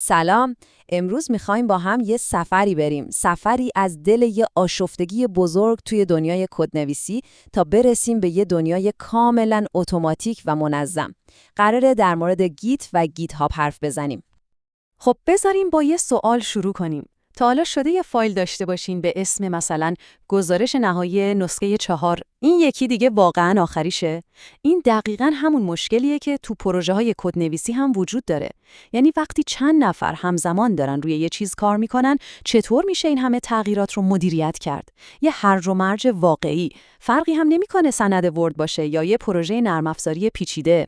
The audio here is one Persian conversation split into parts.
سلام. امروز میخوایم با هم یه سفری بریم. سفری از دل یه آشفتگی بزرگ توی دنیای کدنویسی تا برسیم به یه دنیای کاملاً اتوماتیک و منظم. قراره در مورد گیت و گیت هاب حرف بزنیم. خب بذاریم با یه سوال شروع کنیم. تا حالا شده یه فایل داشته باشین به اسم مثلا گزارش نهایی نسخه 4، این یکی دیگه واقعاً آخریشه؟ این دقیقاً همون مشکلیه که تو پروژه‌های کدنویسی هم وجود داره. یعنی وقتی چند نفر همزمان دارن روی یه چیز کار میکنن، چطور میشه این همه تغییرات رو مدیریت کرد؟ یه هرج و مرج واقعی. فرقی هم نمیکنه سند ورد باشه یا یه پروژه نرم افزاری پیچیده.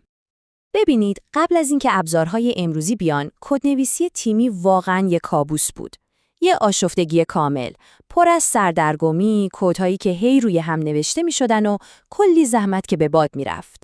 ببینید، قبل از اینکه ابزارهای امروزی بیان، کدنویسی تیمی واقعاً یه کابوس بود. یه آشفتگی کامل، پر از سردرگمی، کدهایی که هی روی هم نوشته می‌شدن و کلی زحمت که به باد می‌رفت.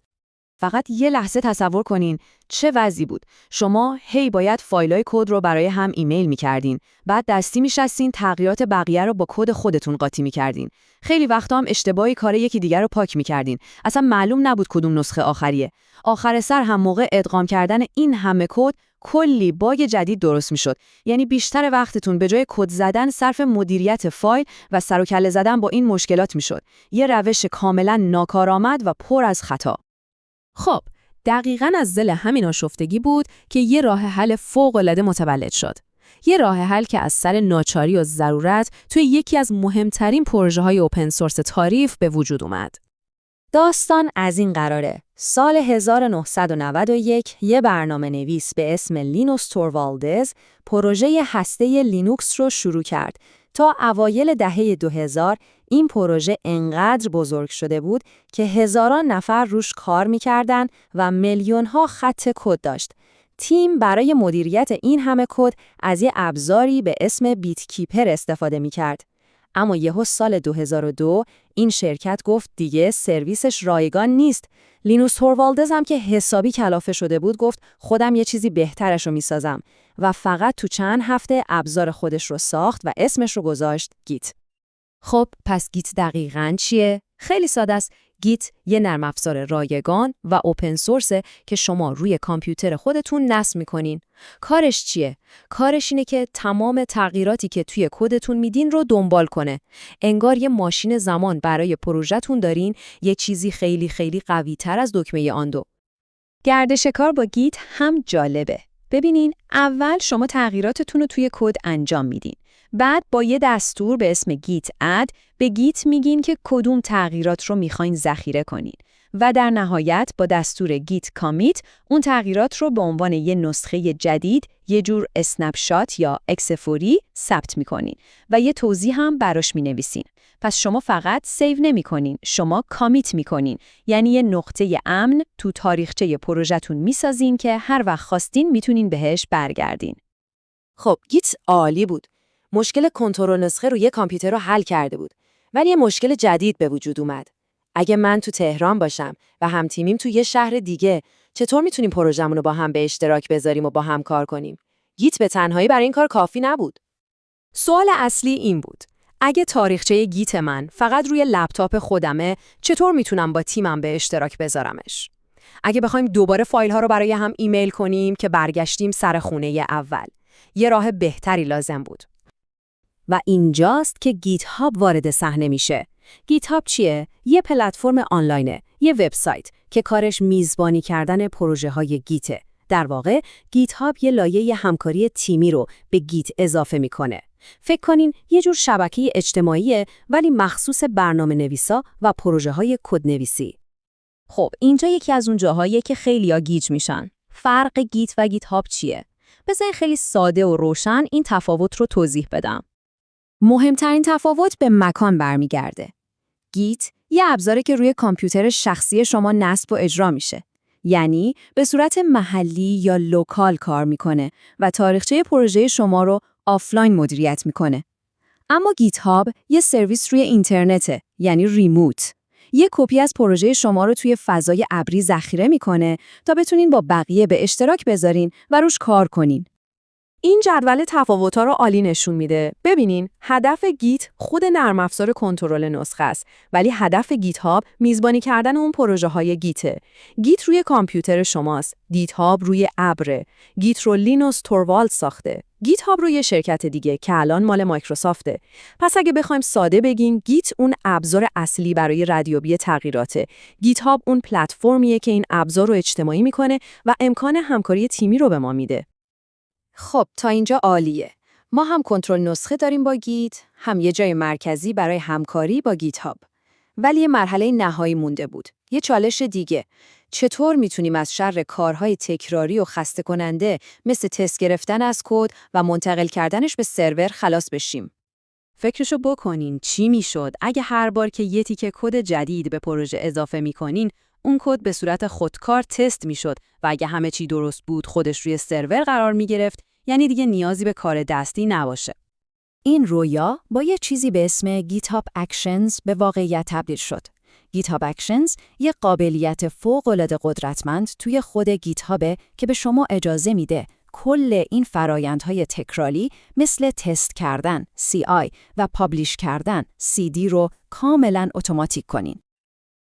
فقط یه لحظه تصور کنین چه وضعی بود. شما هی باید فایلای کد رو برای هم ایمیل می‌کردین، بعد دستی می‌شستین تغییرات بقیه رو با کد خودتون قاطی می‌کردین. خیلی وقتا هم اشتباهی کار یکی دیگر رو پاک می‌کردین. اصلا معلوم نبود کدوم نسخه آخریه. آخر سر هم موقع ادغام کردن این همه کد کلی باگ جدید درست می‌شد. یعنی بیشتر وقتتون به جای کد زدن صرف مدیریت فایل و سر و کله زدن با این مشکلات می‌شد. یه روش کاملا ناکارآمد و پر از خطا. خب، دقیقاً از دل همین آشفتگی بود که یه راه حل فوق‌العاده متولد شد. یه راه حل که از سر ناچاری و ضرورت توی یکی از مهمترین پروژه‌های اوپن سورس تاریخ به وجود اومد. داستان از این قراره. سال 1991 یه برنامه نویس به اسم لینوس توروالدز پروژه هسته لینوکس رو شروع کرد. تا اوایل دهه 2000 این پروژه انقدر بزرگ شده بود که هزاران نفر روش کار می‌کردن و میلیون‌ها خط کد داشت. تیم برای مدیریت این همه کد از یه ابزاری به اسم بیت کیپر استفاده می‌کرد. اما یهو سال 2002 این شرکت گفت دیگه سرویسش رایگان نیست. لینوس توروالدز هم که حسابی کلافه شده بود گفت خودم یه چیزی بهترش رو میسازم و فقط تو چند هفته ابزار خودش رو ساخت و اسمش رو گذاشت گیت. خب پس گیت دقیقاً چیه؟ خیلی ساده است. گیت یه نرم افزار رایگان و اوپن سورسه که شما روی کامپیوتر خودتون نصب می‌کنین. کارش چیه؟ کارش اینه که تمام تغییراتی که توی کدتون میدین رو دنبال کنه. انگار یه ماشین زمان برای پروژه‌تون دارین، یه چیزی خیلی خیلی قوی‌تر از دکمه آن دو. گردش کار با گیت هم جالبه. ببینین، اول شما تغییراتتون رو توی کد انجام میدین. بعد با یه دستور به اسم گیت اد به گیت میگین که کدوم تغییرات رو میخواین ذخیره کنین و در نهایت با دستور گیت کامیت اون تغییرات رو به عنوان یه نسخه جدید، یه جور اسنپ شات یا اکسفوری ثبت میکنین و یه توضیح هم براش مینویسین. پس شما فقط سیو نمی‌کنین، شما کامیت می‌کنین. یعنی یه نقطه امن تو تاریخچه پروژه‌تون می‌سازین که هر وقت خواستین میتونین بهش برگردین. خب گیت عالی بود. مشکل کنترل نسخه روی کامپیوتر رو حل کرده بود. ولی یه مشکل جدید به وجود اومد. اگه من تو تهران باشم و هم تیمیم تو یه شهر دیگه، چطور میتونیم پروژه‌مون رو با هم به اشتراک بذاریم و با هم کار کنیم؟ گیت به تنهایی برای این کار کافی نبود. سوال اصلی این بود: اگه تاریخچه گیت من فقط روی لپتاپ خودمه، چطور میتونم با تیمم به اشتراک بذارمش؟ اگه بخوایم دوباره فایل‌ها رو برای هم ایمیل کنیم که برگشتیم سر خونه اول، یه راه بهتری لازم بود. و اینجاست که گیت هاب وارد صحنه میشه. گیت هاب چیه؟ یه پلتفرم آنلاینه، یه وبسایت که کارش میزبانی کردن پروژه‌های گیته. در واقع گیت هاب یه لایه همکاری تیمی رو به گیت اضافه میکنه. فکر کنین یه جور شبکه اجتماعیه ولی مخصوص برنامه نویسا و پروژه‌های کدنویسی. خب اینجا یکی از اون جاهاییه که خیلی‌ها گیج میشن. فرق گیت و گیت هاب چیه؟ بذارین خیلی ساده و روشن این تفاوت رو توضیح بدم. مهمترین تفاوت به مکان برمیگرده. گیت یه ابزاره که روی کامپیوتر شخصی شما نصب و اجرا میشه. یعنی به صورت محلی یا لوکال کار میکنه و تاریخچه پروژه شما رو آفلاین مدیریت میکنه. اما گیت هاب یه سرویس روی اینترنته، یعنی ریموت. یه کپی از پروژه شما رو توی فضای ابری ذخیره میکنه تا بتونین با بقیه به اشتراک بذارین و روش کار کنین. این جدول تفاوت‌ها رو عالی نشون میده. ببینین، هدف گیت خود نرم افزار کنترل نسخه است، ولی هدف گیت هاب میزبانی کردن اون پروژه‌های گیته. گیت روی کامپیوتر شماست، گیت هاب روی ابره. گیت رو لینوس توروالد ساخته. گیت هاب رو یه شرکت دیگه که الان مال مایکروسافته. پس اگه بخوایم ساده بگیم، گیت اون ابزار اصلی برای ردیابی تغییراته. گیت هاب اون پلتفرمیه که این ابزار رو اجتماعی میکنه و امکان همکاری تیمی رو به ما میده. خب تا اینجا عالیه. ما هم کنترل نسخه داریم با گیت، هم یه جای مرکزی برای همکاری با گیت هاب. ولی یه مرحله نهایی مونده بود. یه چالش دیگه. چطور میتونیم از شر کارهای تکراری و خسته کننده مثل تست گرفتن از کد و منتقل کردنش به سرور خلاص بشیم؟ فکرشو بکنین چی میشد اگه هر بار که یه تیکه کد جدید به پروژه اضافه میکنین، اون کد به صورت خودکار تست میشد و اگه همه چی درست بود خودش روی سرور قرار میگرفت، یعنی دیگه نیازی به کار دستی نباشه. این رویا با یه چیزی به اسم GitHub Actions به واقعیت تبدیل شد. GitHub Actions یه قابلیت فوق‌العاده قدرتمند توی خود گیت‌هابه که به شما اجازه میده کل این فرایندهای تکراری مثل تست کردن CI و پابلیش کردن CD رو کاملاً اتوماتیک کنین.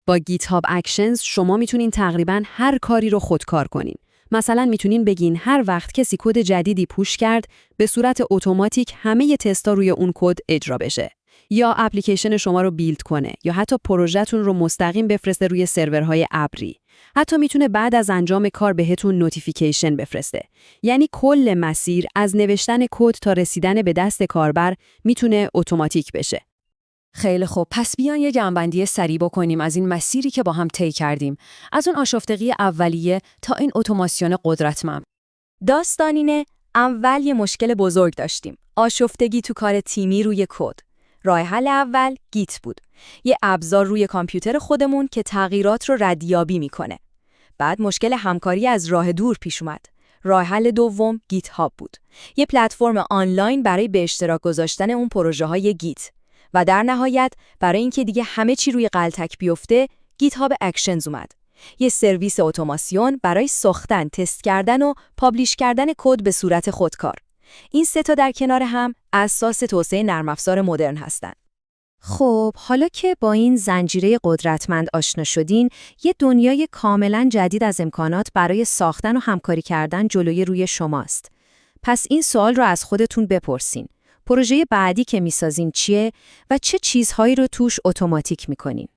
با GitHub Actions شما میتونین تقریباً هر کاری رو خودکار کنین. مثلا میتونین بگین هر وقت کسی کد جدیدی پوش کرد، به صورت اتوماتیک همه تستا روی اون کد اجرا بشه. یا اپلیکیشن شما رو بیلد کنه یا حتی پروژه‌تون رو مستقیم بفرسته روی سرورهای ابری. حتی میتونه بعد از انجام کار بهتون نوتیفیکیشن بفرسته. یعنی کل مسیر از نوشتن کد تا رسیدن به دست کاربر میتونه اتوماتیک بشه. خیلی خوب، پس بیان یه جمع‌بندی سریع بکنیم از این مسیری که با هم طی کردیم، از اون آشفتگی اولیه تا این اتوماسیون قدرتمند. داستان اینه، اول یه مشکل بزرگ داشتیم. آشفتگی تو کار تیمی روی کد. راه حل اول گیت بود. یه ابزار روی کامپیوتر خودمون که تغییرات رو ردیابی میکنه. بعد مشکل همکاری از راه دور پیش اومد. راه حل دوم گیت هاب بود. یه پلتفرم آنلاین برای به اشتراک گذاشتن اون پروژه‌های گیت. و در نهایت برای اینکه دیگه همه چی روی غلطک بیفته، گیت هاب اکشنز اومد. یه سرویس اتوماسیون برای ساختن، تست کردن و پابلیش کردن کد به صورت خودکار. این سه تا در کنار هم اساس توسعه نرم افزار مدرن هستن. خب، حالا که با این زنجیره قدرتمند آشنا شدین، یه دنیای کاملاً جدید از امکانات برای ساختن و همکاری کردن جلوی روی شماست. پس این سوال رو از خودتون بپرسین. پروژه بعدی که میسازین چیه و چه چیزهایی رو توش اتوماتیک میکنین؟